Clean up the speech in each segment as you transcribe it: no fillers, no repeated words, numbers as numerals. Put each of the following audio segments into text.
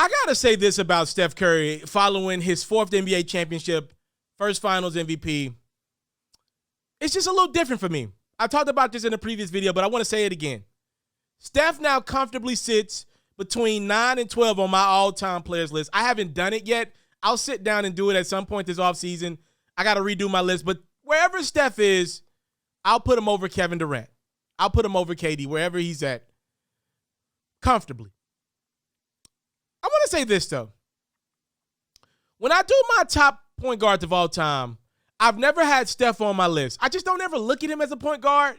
I got to say this about Steph Curry following his 4th NBA championship, first finals MVP. It's just a little different for me. I talked about this in a previous video, but I want to say it again. Steph now comfortably sits between 9 and 12 on my all-time players list. I haven't done it yet. I'll sit down and do it at some point this offseason. I got to redo my list. But wherever Steph is, I'll put him over Kevin Durant. I'll put him over KD, wherever he's at, comfortably. I want to say this, though. When I do my top point guards of all time, I've never had Steph on my list. I just don't ever look at him as a point guard.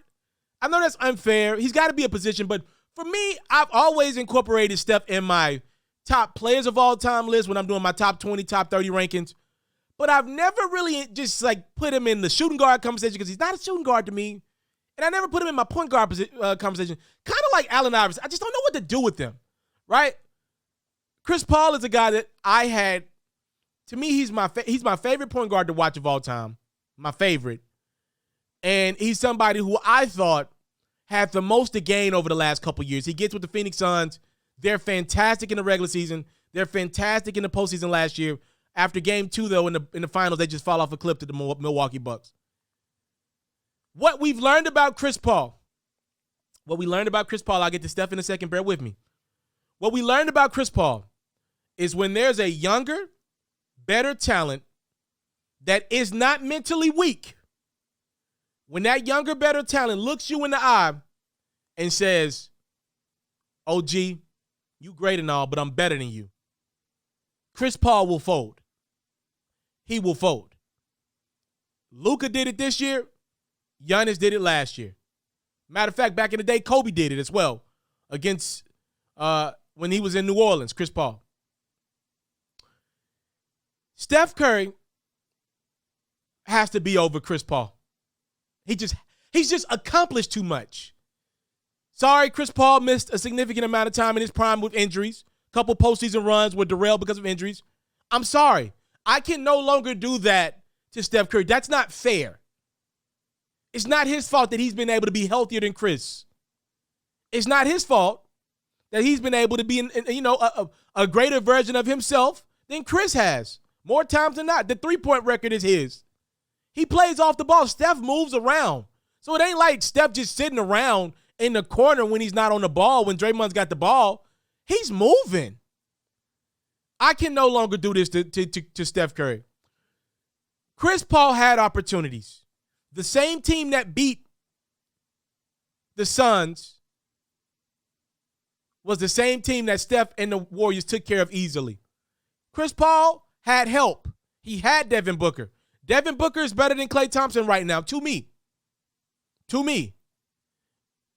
I know that's unfair. He's got to be a position, but for me, I've always incorporated Steph in my top players of all time list when I'm doing my top 20, top 30 rankings. But I've never really just put him in the shooting guard conversation because he's not a shooting guard to me. And I never put him in my point guard conversation. Kind of like Allen Iverson. I just don't know what to do with them, right? Chris Paul is a guy that I had. To me, he's my favorite point guard to watch of all time. My favorite. And he's somebody who I thought had the most to gain over the last couple years. He gets with the Phoenix Suns. They're fantastic in the regular season. They're fantastic in the postseason last year. After game 2, though, in the finals, they just fall off a cliff to the Milwaukee Bucks. What we've learned about Chris Paul. I'll get to Steph in a second. Bear with me. What we learned about Chris Paul is when there's a younger, better talent that is not mentally weak, when that younger, better talent looks you in the eye and says, OG, you great and all, but I'm better than you, Chris Paul will fold. He will fold. Luka did it this year. Giannis did it last year. Matter of fact, back in the day, Kobe did it as well against when he was in New Orleans, Chris Paul. Steph Curry has to be over Chris Paul. He's just accomplished too much. Sorry, Chris Paul missed a significant amount of time in his prime with injuries. A couple postseason runs were derailed because of injuries. I'm sorry. I can no longer do that to Steph Curry. That's not fair. It's not his fault that he's been able to be healthier than Chris. It's not his fault that he's been able to be a greater version of himself than Chris has. More times than not, the three-point record is his. He plays off the ball. Steph moves around. So it ain't like Steph just sitting around in the corner when he's not on the ball, when Draymond's got the ball. He's moving. I can no longer do this to Steph Curry. Chris Paul had opportunities. The same team that beat the Suns was the same team that Steph and the Warriors took care of easily. Chris Paul had help. He had Devin Booker. Devin Booker is better than Klay Thompson right now, to me. To me.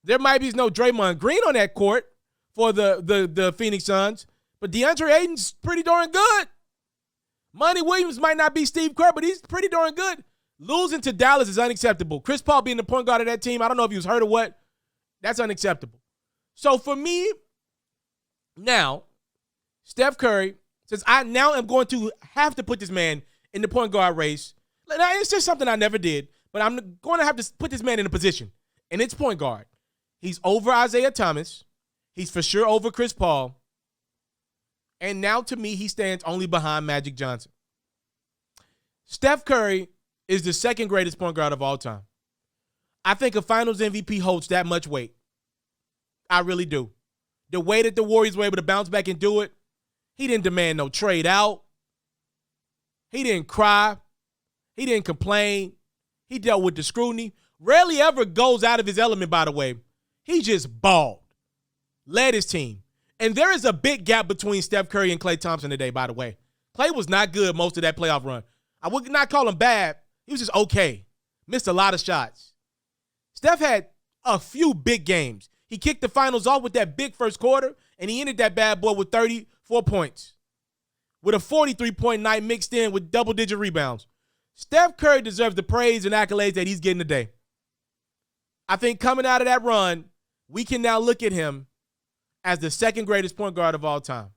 There might be no Draymond Green on that court for the Phoenix Suns, but DeAndre Ayton's pretty darn good. Monty Williams might not be Steve Kerr, but he's pretty darn good. Losing to Dallas is unacceptable. Chris Paul being the point guard of that team, I don't know if he was hurt or what. That's unacceptable. So for me, now, Steph Curry, since I now am going to have to put this man in the point guard race. Now, it's just something I never did, but I'm going to have to put this man in a position, and it's point guard. He's over Isaiah Thomas. He's for sure over Chris Paul. And now, to me, he stands only behind Magic Johnson. Steph Curry is the second greatest point guard of all time. I think a Finals MVP holds that much weight. I really do. The way that the Warriors were able to bounce back and do it, he didn't demand no trade out. He didn't cry. He didn't complain. He dealt with the scrutiny. Rarely ever goes out of his element, by the way. He just balled. Led his team. And there is a big gap between Steph Curry and Klay Thompson today, by the way. Klay was not good most of that playoff run. I would not call him bad. He was just okay. Missed a lot of shots. Steph had a few big games. He kicked the finals off with that big first quarter, and he ended that bad boy with 34 points. With a 43-point night mixed in with double-digit rebounds. Steph Curry deserves the praise and accolades that he's getting today. I think coming out of that run, we can now look at him as the second greatest point guard of all time.